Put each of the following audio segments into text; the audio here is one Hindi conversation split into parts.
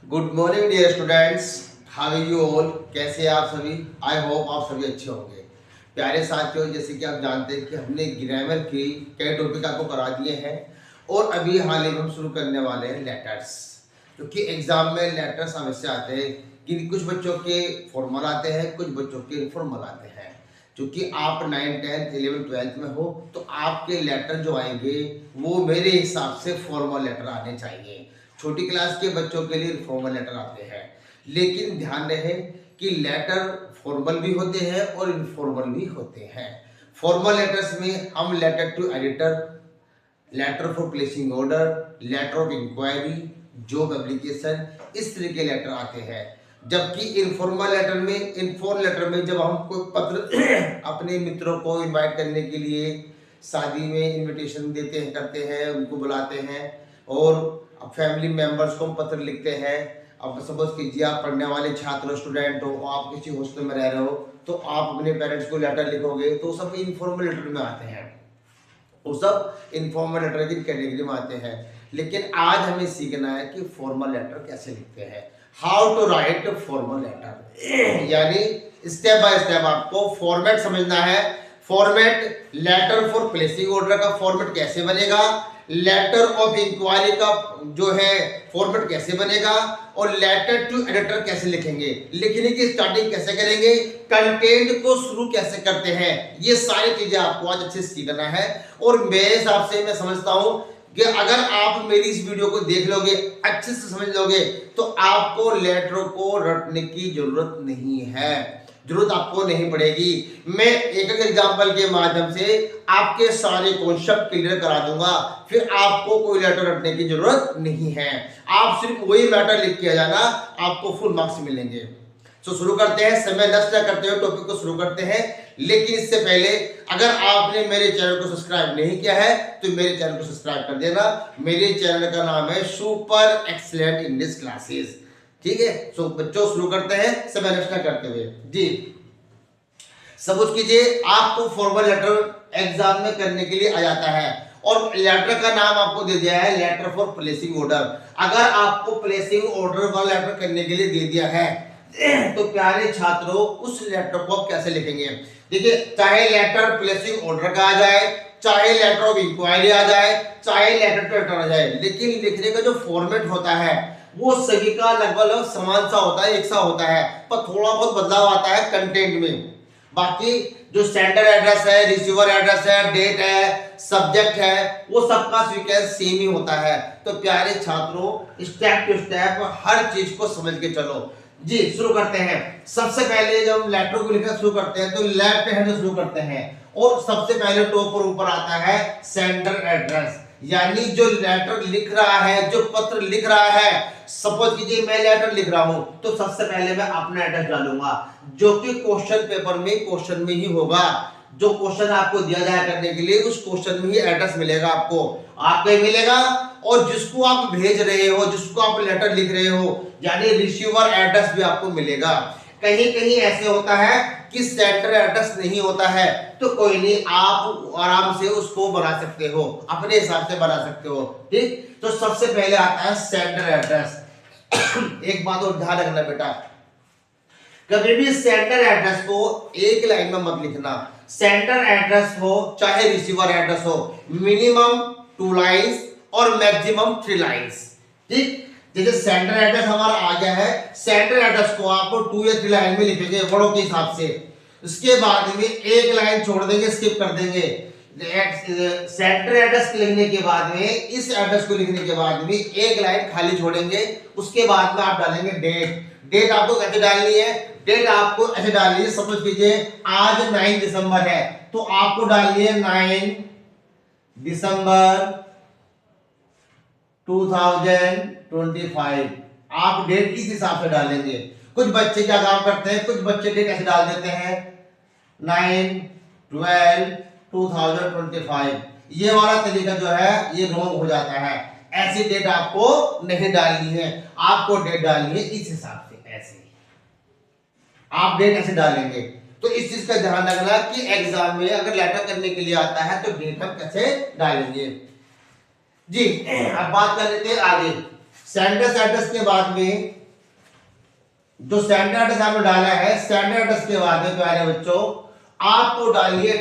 Good morning dear students, how are you all. कैसे हैं आप सभी। आई होप आप सभी अच्छे होंगे। प्यारे साथियों, जैसे कि आप जानते हैं कि हमने ग्रामर की कई टॉपिक आपको करा दिए हैं और अभी हाल ही में हम शुरू करने वाले हैं लेटर्स, क्योंकि एग्जाम में लेटर्स हमेशा आते हैं कि कुछ बच्चों के फॉर्मल आते हैं, कुछ बच्चों के इनफॉर्मल आते हैं। क्योंकि आप 9th 10th 11th 12th में हो तो आपके लेटर जो आएंगे वो मेरे हिसाब से फॉर्मल लेटर आने चाहिए। छोटी क्लास के बच्चों के लिए फॉर्मल लेटर आते हैं, लेकिन ध्यान रहे कि लेटर फॉर्मल भी होते हैं और इनफॉर्मल भी होते हैं। फॉर्मल लेटर्स में हम letter to editor, letter for placing order, letter of inquiry, job application, इस तरह के लेटर आते हैं। जबकि इनफॉर्मल लेटर में जब हम कोई पत्र अपने मित्रों को इनवाइट करने के लिए शादी में इनविटेशन देते हैं, करते हैं, उनको बुलाते हैं, और फैमिली मेंबर्स को पत्र लिखते हैं। अब सपोज कीजिए आप पढ़ने वाले छात्र स्टूडेंट हो, आप किसी हॉस्टल में रह रहे हो, तो आप अपने पेरेंट्स को लेटर लिखोगे तो सब इनफॉर्मल लेटर में आते हैं, वो सब इनफॉर्मल लेटर की कैटेगरी में आते हैं। लेकिन आज हमें सीखना है कि फॉर्मल लेटर कैसे लिखते हैं, how to write formal letter. यानी स्टेप बाय स्टेप आपको फॉर्मेट समझना है। Format, letter for placing order का फॉर्मेट कैसे बनेगा, लेटर ऑफ इंक्वायरी का जो है फॉर्मेट कैसे बनेगा, और लेटर टू एडिटर कैसे लिखेंगे, लिखने की स्टार्टिंग कैसे करेंगे, कंटेंट को शुरू कैसे करते हैं, ये सारी चीजें आपको आज अच्छे से सीखना है। और मेरे हिसाब से मैं समझता हूं कि अगर आप मेरी इस वीडियो को देख लोगे, अच्छे से समझ लोगे, तो आपको लेटर को रटने की जरूरत नहीं है, जरूरत आपको नहीं पड़ेगी। मैं एक एक एग्जांपल के माध्यम से आपके सारे कॉन्सेप्ट क्लियर करा दूंगा, फिर आपको कोई लेटर रटने की जरूरत नहीं है। आप सिर्फ वही मैटर लिख के आ जाना, आपको फुल मार्क्स मिलेंगे। तो शुरू करते हैं, समय नष्ट न करते हुए टॉपिक को शुरू करते हैं। लेकिन इससे पहले अगर आपने मेरे चैनल को सब्सक्राइब नहीं किया है तो मेरे चैनल को सब्सक्राइब कर देना। मेरे चैनल का नाम है सुपर एक्सीलेंट इंग्लिश क्लासेस। ठीक है, सो बच्चों शुरू करते हैं समय नष्ट न करते हुए। जी, सपोज कीजिए आपको फॉर्मल लेटर एग्जाम में करने के लिए आ जाता है और लेटर का नाम आपको दे दिया है लेटर फॉर प्लेसिंग ऑर्डर। अगर आपको प्लेसिंग ऑर्डर वाला लेटर करने के लिए दे दिया है तो प्यारे छात्रों उस लेटर को आप कैसे लिखेंगे। देखिए, चाहे लेटर प्लेसिंग ऑर्डर का आ जाए, चाहे लेटर ऑफ इंक्वायरी आ जाए, चाहे लेटर टू एडिटर आ जाए, लेकिन लिखने का जो फॉर्मेट होता है वो सभी का लगभग समान सा होता है, एक सा होता है, पर थोड़ा बहुत बदलाव आता है कंटेंट में। बाकी जो सेंडर एड्रेस है, रिसीवर एड्रेस है, डेट है, सब्जेक्ट है, वो सबका सीक्वेंस सेम ही होता है। तो प्यारे छात्रों स्टेप टू स्टेप हर चीज को समझ के चलो। जी, शुरू करते हैं। सबसे पहले जब लेटर को लिखना शुरू करते हैं तो लेफ्ट हैंड से शुरू करते हैं और सबसे पहले टॉप पर ऊपर आता है सेंडर एड्रेस। यानी जो लेटर लिख रहा है, जो पत्र लिख रहा है, सपोज कीजिए मैं लेटर लिख रहा हूं तो सबसे पहले मैं अपना एड्रेस डालूंगा, जो कि क्वेश्चन पेपर में क्वेश्चन में ही होगा। जो क्वेश्चन आपको दिया जाए करने के लिए उस क्वेश्चन में ही एड्रेस मिलेगा, आपको ही मिलेगा। और जिसको आप भेज रहे हो, जिसको आप लेटर लिख रहे हो, यानी रिसीवर एड्रेस भी आपको मिलेगा। कहीं कहीं ऐसे होता है कि सेंडर एड्रेस नहीं होता है, तो कोई नहीं, आप आराम से उसको बना सकते हो, अपने हिसाब से बना सकते हो। ठीक, तो सबसे पहले आता है सेंडर एड्रेस। एक बात और ध्यान रखना बेटा, कभी भी सेंडर एड्रेस को एक लाइन में मत लिखना। सेंडर एड्रेस हो चाहे रिसीवर एड्रेस हो, मिनिमम 2 लाइन्स और मैक्सिमम 3 लाइन्स। ठीक, जैसे सेंडर एड्रेस हमारा आ गया है, सेंडर एड्रेस को आप 2 या 3 लाइन में लिखेंगे वर्डों के हिसाब से। उसके बाद में एक लाइन छोड़ देंगे, स्किप कर देंगे। सेंटर एड्रेस लिखने के बाद में, इस एड्रेस को लिखने के बाद में एक लाइन खाली छोड़ेंगे। उसके बाद में आप डालेंगे डेट। डेट आपको कैसे डालनी है, डेट आपको ऐसे डालनी है, समझ लीजिए आज 9 दिसंबर है तो आपको डालनी है 9 दिसंबर 2025। आप डेट किस हिसाब से डालेंगे। कुछ बच्चे क्या काम करते हैं, कुछ बच्चे डेट ऐसे डाल देते हैं 9/12/2025। ये वाला तरीका जो है ये रॉन्ग हो जाता है। ऐसी डेट आपको नहीं डालनी है, आपको डेट डालनी है इस हिसाब से। ऐसे आप डेट ऐसे डालेंगे। तो इस चीज का ध्यान रखना कि एग्जाम में अगर लेटर करने के लिए आता है तो डेट हम कैसे डालेंगे। जी, अब बात कर लेते हैं आगे। सेंडर एड्रेस के बाद में जो स्टैंडर्ड एड्रेस आपने डाला है, स्टैंडर्ड एड्रेस के बाद में प्यारे बच्चों आपको डालिए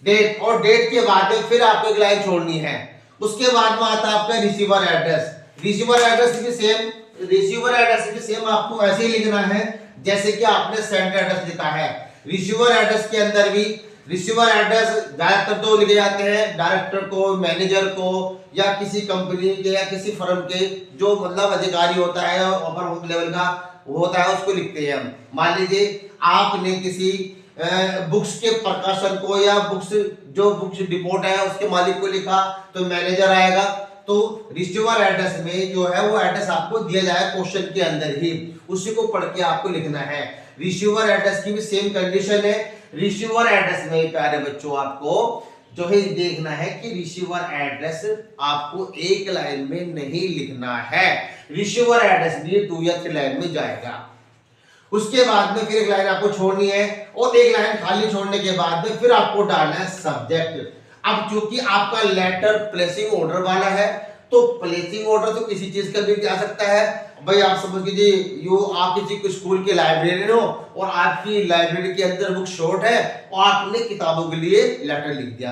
डेट और डेट के बाद में फिर आपको एक लाइन छोड़नी है। उसके बाद में आता है आपका रिसीवर एड्रेस। रिसीवर एड्रेस भी सेम आपको ऐसे ही लिखना है जैसे कि आपने स्टैंडर्ड एड्रेस लिखा है। रिसीवर एड्रेस के अंदर भी रिसीवर एड्रेस डायरेक्टर तो लिखे जाते हैं, डायरेक्टर को, मैनेजर को, या किसी कंपनी के या किसी फर्म के जो मतलब अधिकारी होता है अपर लेवल का वो होता है उसको लिखते हैं हम। मान लीजिए आपने किसी बुक्स के प्रकाशन को या बुक्स डिपोट है उसके मालिक को लिखा तो मैनेजर आएगा। तो रिसीवर एड्रेस में जो है वो एड्रेस आपको दिया जाएगा क्वेश्चन के अंदर ही, उसी को पढ़ के आपको लिखना है। रिसीवर एड्रेस की भी सेम कंडीशन है। रिसीवर एड्रेस में प्यारे बच्चों आपको जो है देखना है कि रिसीवर एड्रेस आपको एक लाइन में नहीं लिखना है, रिसीवर एड्रेस भी 2 या 3 लाइन में जाएगा। उसके बाद में फिर एक लाइन आपको छोड़नी है और एक लाइन खाली छोड़ने के बाद में फिर आपको डालना है सब्जेक्ट। अब चूंकि आपका लेटर प्लेसिंग ऑर्डर वाला है तो प्लेसिंग ऑर्डर तो किसी चीज का भी जा सकता है। भाई आप समझ लीजिए आप किसी स्कूल के लाइब्रेरियन हो और आपकी लाइब्रेरी के अंदर बुक शॉर्ट है और आपने किताबों के लिए लेटर लिख दिया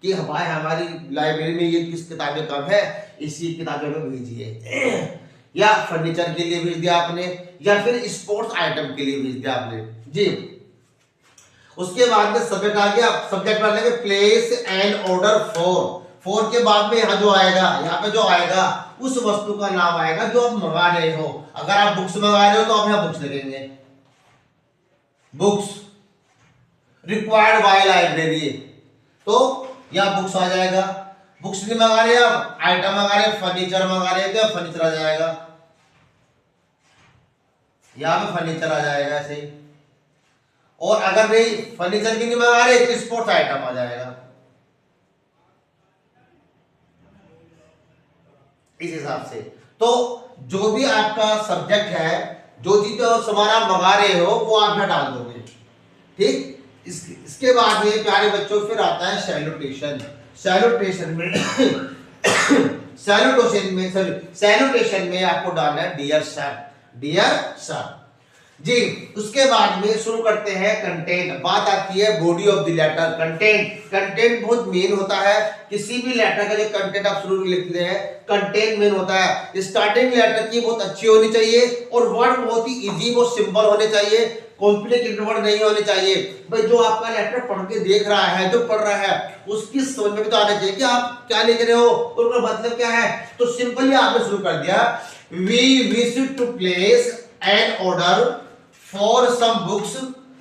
कि भाई हमारी लाइब्रेरी में ये किस किताबें कम है, इसी किताबें में भेजिए। या फर्नीचर के लिए भेज दिया आपने या फिर स्पोर्ट्स आइटम के लिए भेज दिया आपने जी। उसके बाद में सब्जेक्ट आ गया। सब्जेक्ट डालेंगे प्लेस एंड ऑर्डर फॉर के बाद में यहाँ जो आएगा, यहाँ पे जो आएगा उस वस्तु का नाम आएगा जो आप मंगा रहे हो। अगर आप बुक्स मंगा रहे हो तो आप यहाँ बुक्स लिखेंगे, बुक्स रिक्वायर्ड बाय लाइब्रेरी, तो यहाँ बुक्स आ जाएगा। बुक्स नहीं मंगा रहे आप, आइटम मंगा रहे, फर्नीचर मंगा रहे तो फर्नीचर आ जाएगा, यहाँ पे फर्नीचर आ जाएगा ऐसे ही। और अगर नहीं फर्नीचर की नहीं मंगा रहे तो स्पोर्ट्स आइटम आ जाएगा। इस हिसाब से तो जो भी आपका सब्जेक्ट है, जो चीज सामान आप मंगा रहे हो वो आप यहाँ डाल दोगे, ठीक। इसके बाद में प्यारे बच्चों फिर आता है सैल्यूटेशन। सैल्यूटेशन में आपको डालना है डियर सर जी। उसके बाद में शुरू करते हैं कंटेंट। बात आती है body of the letter. Content बहुत मेन होता है। किसी भी लेटर का जो कंटेंट आप शुरू लिखते हैं कंटेंट मेन होता है। स्टार्टिंग लेटर की बहुत अच्छी होनी चाहिए और वर्ड बहुत ही इजी, बहुत सिंपल होने चाहिए, कॉम्प्लिकेटेड वर्ड नहीं होने चाहिए। भाई जो आपका लेटर पढ़ के देख रहा है, जो पढ़ रहा है उसकी समझ में भी तो आना चाहिए कि आप क्या लिख रहे हो और उसका मतलब क्या है। तो सिंपली आपने शुरू कर दिया, we wish to place an order for some books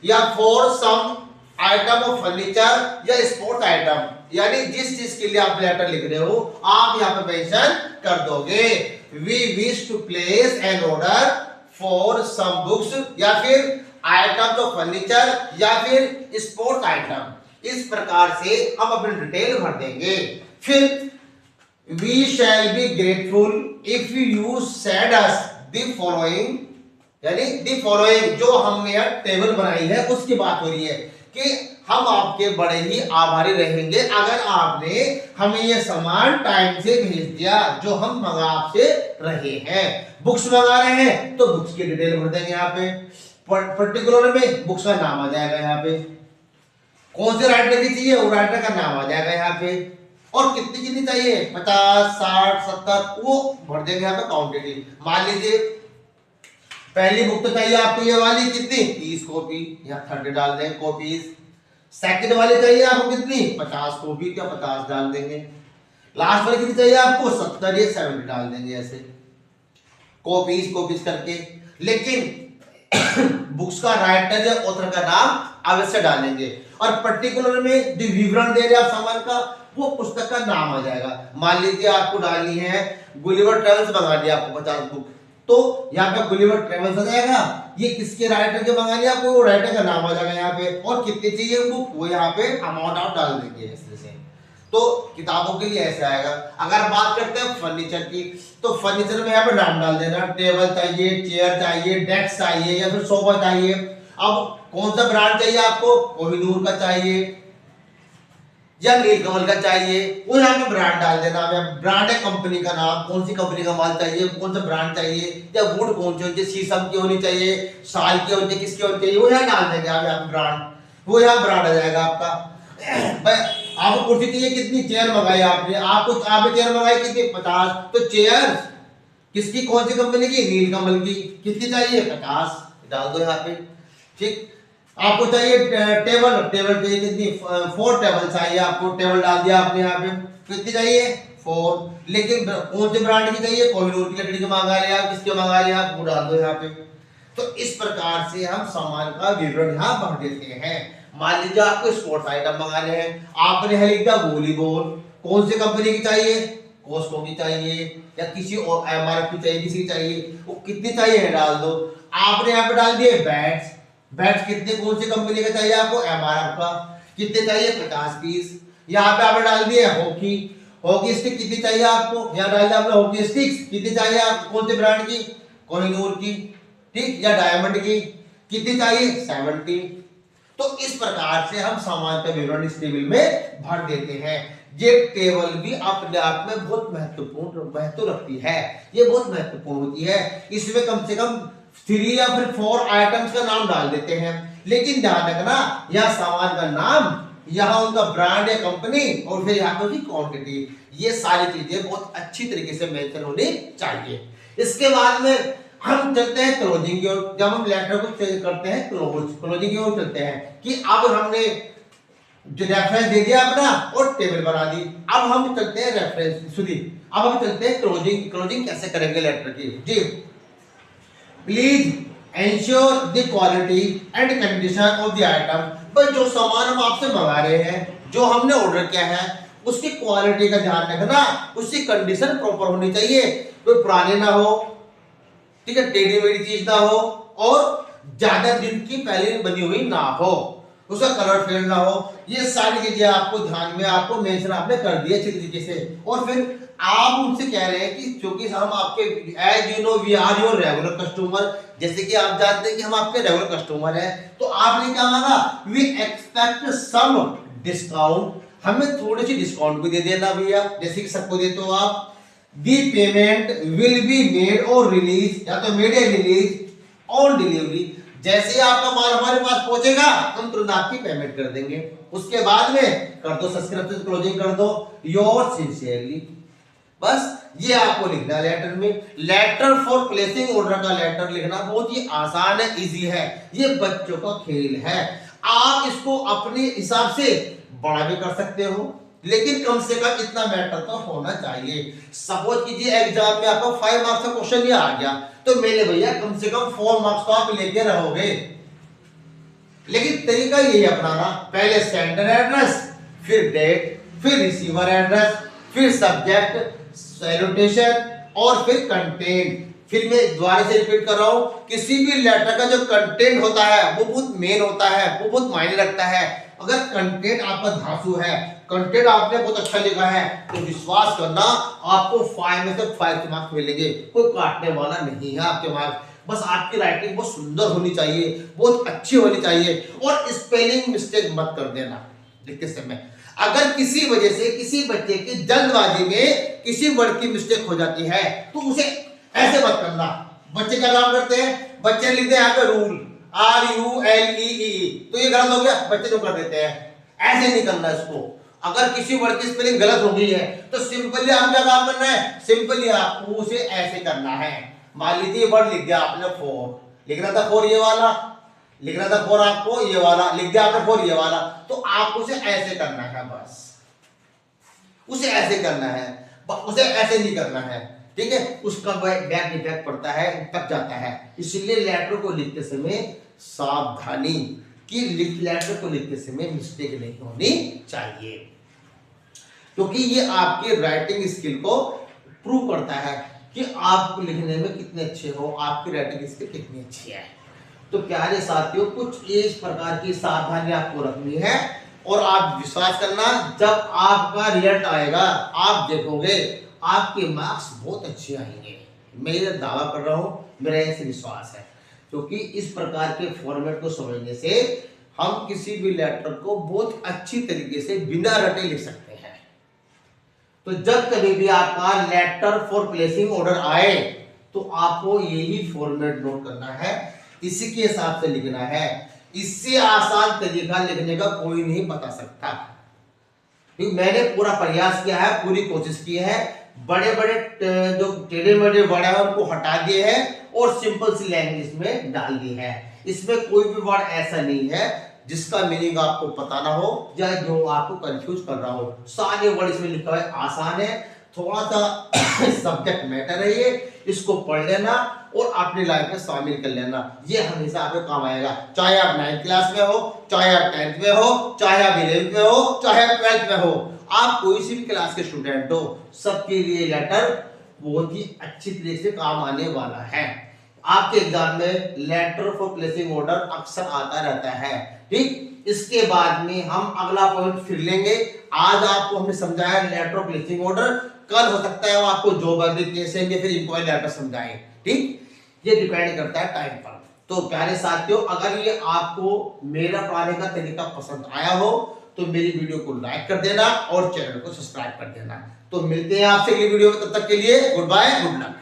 या for some item of furniture या स्पोर्ट्स आइटम, यानी जिस चीज के लिए आप लेटर लिख रहे हो आप यहाँ पे मेंशन कर दोगे we wish to place an order for some books या फिर आइटम ऑफ फर्नीचर या फिर स्पोर्ट्स आइटम। इस प्रकार से हम अपनी डिटेल भर देंगे। फिर we shall be grateful if you send us the following, यानी दी फॉलोइंग जो हमने यार टेबल बनाई है उसकी बात हो रही है कि हम आपके बड़े ही आभारी रहेंगे अगर आपने हमें ये सामान टाइम से भेज दिया जो हम मंगा आपसे रहे हैं। बुक्स मंगा रहे हैं तो बुक्स की डिटेल भर देंगे यहाँ पे, पर्टिकुलर में बुक्स का नाम आ जाएगा यहाँ पे, कौन से राइटर की चाहिए वो राइटर का नाम आ जाएगा यहाँ पे, और कितनी चाहिए 50, 60, 70 वो भर देंगे यहाँ पे क्वांटिटी। मान लीजिए पहली बुक तो चाहिए आपको ये वाली, कितनी 30 कॉपी, यहाँ 30 डाल देंगे कॉपीज। सेकंड वाली चाहिए आपको कितनी 50 कॉपी, क्या 50 डाल देंगे। लास्ट वाली कितनी चाहिए आपको 70 या 70 डाल देंगे ऐसे कॉपीज करके। लेकिन बुक्स का राइटर या ऑथर का नाम अवश्य डालेंगे और पर्टिकुलर में जो विवरण दे रहे आप सामान का वो पुस्तक का नाम आ जाएगा। मान लीजिए आपको डालनी है गुलिवर ट्रेवल्स मंगा दिया आपको 50 बुक, तो यहाँ पे गुलिवर ट्रेवल्स आ जाएगा। ये किसके राइटर के मंगा लिया आपको वो राइटर का नाम आ जाएगा यहाँ पे, और कितनी चाहिए बुक वो यहाँ पे अमाउंट आप डाल देंगे ऐसे से। तो किताबों के लिए ऐसे आएगा। अगर बात करते हैं फर्नीचर की तो फर्नीचर में यहाँ पे नाम डाल देना, टेबल चाहिए, चेयर चाहिए, डेस्क चाहिए या फिर सोफा चाहिए। अब कौन सा ब्रांड चाहिए आपको, कोहिनूर का चाहिए या नीलकमल का चाहिए, वो यहाँ पे ब्रांड डाल देना। हमें ब्रांड है, कंपनी का नाम, कौन सी कंपनी का माल चाहिए, कौन सा ब्रांड चाहिए, या वुड कौन सी होनी चाहिए, शीशम की होनी चाहिए, साल की होनी चाहिए, किसकी होनी चाहिए, वो यहाँ डाल देंगे आप यहाँ ब्रांड, वो यहाँ ब्रांड आ जाएगा आपका। आपको कुर्सी चाहिए, कितनी चेयर मंगाई आपने, आपने चेयर मंगाई कितनी, 50, तो चेयर किसकी, कौन सी कंपनी की, नीलकमल की, कितनी चाहिए, 50 डाल दो यहाँ पे। ठीक, आपको चाहिए टेबल चाहिए कितनी, 4 टेबल चाहिए आपको, टेबल डाल दिया आपने यहाँ पे, कितनी चाहिए, 4। लेकिन कौन से ब्रांड की चाहिए, कोहिनूर की लकड़ी की मंगा लिया, किसके मंगा लिया, वो डाल दो यहाँ पे। तो इस प्रकार से हम सामान का विवरण यहाँ भर देते हैं। मान लीजिए आपको स्पोर्ट्स आइटम मंगाने हैं, आपने लिख दिया वॉलीबॉल, कौन सी कंपनी की चाहिए, कॉस्को की चाहिए, या किसी और एमआरएफ की चाहिए, किसी की चाहिए, वो कितनी चाहिए डाल दो। आपने यहाँ पे डाल दिए बैट्स कितने, कौन सी कंपनी का चाहिए आपको, एमआरएफ का, कितने चाहिए, 50 पीस। यहाँ पे आपने डाल दिए हॉकी स्टिक कितनी चाहिए आपको, यहाँ डाल दिया आपने हॉकी स्टिक्स कितनी चाहिए आपको, कौन से ब्रांड की, कोहिनूर की, ठीक, या डायमंड की, कितनी चाहिए, 70। तो इस प्रकार से हम सामान का विवरण इस टेबल में भर देते हैं। ये टेबल भी अपने आप में बहुत महत्व रखती है, ये बहुत महत्वपूर्ण होती है। इसमें कम से कम 3 या फिर 4 आइटम्स का नाम डाल देते हैं, लेकिन ध्यान रखना यहाँ सामान का नाम, यहाँ उनका ब्रांड या कंपनी, और फिर यहाँ पर क्वांटिटी, ये सारी चीजें बहुत अच्छी तरीके से मेंशन होनी चाहिए। इसके बाद में हम चलते हैं क्लोजिंग की ओर। जब हम लेटर को चेंज करते हैं क्लोजिंग की ओर चलते हैं कि अब हमने जो रेफरेंस दे दिया अपना और टेबल बना दी, अब हम चलते हैं रेफरेंस सुधी, अब हम चलते हैं क्लोजिंग कैसे करेंगे लेटर की जी। Please ensure the quality and condition of the item. बस जो सामान हम आपसे मंगा रहे हैं, जो हमने ऑर्डर किया है, उसकी क्वालिटी का ध्यान रखना, उसकी कंडीशन प्रॉपर होनी चाहिए, कोई पुराने ना हो, ठीक है, टेढ़ी मेढ़ी चीज ना हो, और ज्यादा दिन की पहले बनी हुई ना हो, उसका कलर फेड ना हो। ये सारी चीजें आपको ध्यान में, आपको मेंशन आपने कर दिया अच्छी तरीके से। और फिर आप उनसे कह रहे हैं कि क्योंकि हम आपके as you know we are your regular customer, जैसे कि आप जानते हैं कि हम आपके रेगुलर कस्टमर हैं, तो आपने क्या मांगा, वी एक्सपेक्ट सम डिस्काउंट, हमें थोड़ी सी डिस्काउंट भी दे देना भैया, जैसे कि सबको देते हो आप। The payment will be made or release, या तो made या release on delivery। जैसे ही आपका माल हमारे पास पहुंचेगा हम तुरंत आपकी पेमेंट कर देंगे। उसके बाद में कर दो सब्सक्रिप्शन क्लोजिंग कर दो, योर सिंसियरली। बस ये आपको लिखना है लेटर में। लेटर फॉर प्लेसिंग ऑर्डर का लेटर लिखना बहुत ही आसान है, इजी है, ये बच्चों का खेल है। आप इसको अपने हिसाब से बड़ा भी कर सकते हो, लेकिन कम से कम इतना मैटर तो होना चाहिए। सपोज कीजिए एग्जाम में आपको 5 मार्क्स का क्वेश्चन ही आ गया, तो मेरे भैया कम से कम 4 मार्क्स तो आप लेके रहोगे। लेकिन तरीका यही अपनाना, पहले सेंडर एड्रेस, फिर डेट, फिर रिसीवर एड्रेस, फिर सब्जेक्ट, सैल्यूटेशन, और फिर कंटेंट। फिर मैं दोबारा से रिपीट कर रहा हूं, किसी भी लेटर का जो कंटेंट होता है वो बहुत मेन होता है, वो बहुत मायने रखता है। अगर कंटेंट आपका धांसू है, कंटेंट आपने बहुत अच्छा लिखा है, तो विश्वास करना आपको 5 में से 5 मार्क्स मिलेंगे। कोई काटने वाला नहीं है आपके मार्क्स, बस आपकी राइटिंग बहुत सुंदर होनी चाहिए, बहुत अच्छी होनी चाहिए। और स्पेलिंग मिस्टेक मत कर देना लिखते समय। अगर किसी वजह से किसी बच्चे की जल्दबाजी में किसी वर्ड की मिस्टेक हो जाती है, तो उसे ऐसे मत करना। बच्चे क्या काम करते हैं, बच्चे लिखते हैं यहाँ पे रूल, RULEE, तो ये गलत हो गया, बच्चे तो कर देते हैं। ऐसे नहीं करना इसको। अगर किसी वर्ड की स्पेलिंग गलत हो गई है तो सिंपली आप क्या काम करना है, सिंपली आपको उसे ऐसे करना है। मान लीजिए वर्ड लिख दिया आपने 4, लिखना था 4 ये वाला, लिखना था 4 आपको ये वाला, लिख दिया आपने 4 ये वाला, तो आपको उसे ऐसे करना है, बस उसे ऐसे करना है, उसे ऐसे नहीं करना है, ठीक है। उसका बैक इफेक्ट पड़ता है, पक जाता है। इसलिए लेटर को लिखते समय सावधानी कि लेटर को लिखते समय मिस्टेक नहीं होनी चाहिए, क्योंकि ये आपके राइटिंग स्किल को प्रूव करता है कि आप लिखने में कितने अच्छे हो, आपकी राइटिंग स्किल कितनी अच्छी है। तो प्यारे साथियों, कुछ इस प्रकार की सावधानी आपको रखनी है, और आप विश्वास करना, जब आपका रिजल्ट आएगा आप देखोगे आपके मार्क्स बहुत अच्छे आएंगे। मैं ये दावा कर रहा हूं, मेरा ऐसे विश्वास है, क्योंकि इस प्रकार के फॉर्मेट को समझने से हम किसी भी लेटर को बहुत अच्छी तरीके से बिना रटे लिख सकते हैं। तो जब कभी भी आपका लेटर फॉर प्लेसिंग ऑर्डर आए तो आपको यही फॉर्मेट नोट करना है, इसी के हिसाब से लिखना है। इससे आसान तरीका लिखने का कोई नहीं बता सकता, क्योंकि मैंने पूरा प्रयास किया है, पूरी कोशिश की है। बड़े बड़े जो टेढ़े मेढ़े वर्ड है उनको हटा दिए हैं और सिंपल सी लैंग्वेज में डाल दी है। इसमें कोई भी वर्ड ऐसा नहीं है जिसका मीनिंग आपको पता ना हो या जो आपको कंफ्यूज कर रहा हो। सारे वर्ड इसमें लिखा है, आसान है, थोड़ा सा सब्जेक्ट मैटर है ये, इसको पढ़ लेना और अपनी लाइफ में शामिल कर लेना। ये हमेशा आपको काम आएगा, चाहे आप 9th क्लास में हो, चाहे आप 10th में हो, चाहे आप 11th में हो, चाहे आप 12th में हो, आप कोई सी भी क्लास के स्टूडेंट हो, सबके लिए लेटर बहुत ही अच्छी तरीके से काम आने वाला है। आपके एग्जाम में लेटर फॉर प्लेसिंग ऑर्डर अक्सर आता रहता है। ठीक, इसके बाद में हम अगला पॉइंट फिर लेंगे। आज आपको हमने समझाया लेटर ऑफ प्लेसिंग ऑर्डर, कल हो सकता है वो आपको जॉब एप्लीकेशन या फिर इंक्वायरी लेटर समझाएं। ठीक, ये डिपेंड करता है टाइम पर। तो प्यारे साथियों, अगर ये आपको मेरा पढ़ाने का तरीका पसंद आया हो तो मेरी वीडियो को लाइक कर देना और चैनल को सब्सक्राइब कर देना। तो मिलते हैं आपसे अगली वीडियो में, तब तक के लिए गुड बाय, गुड लक।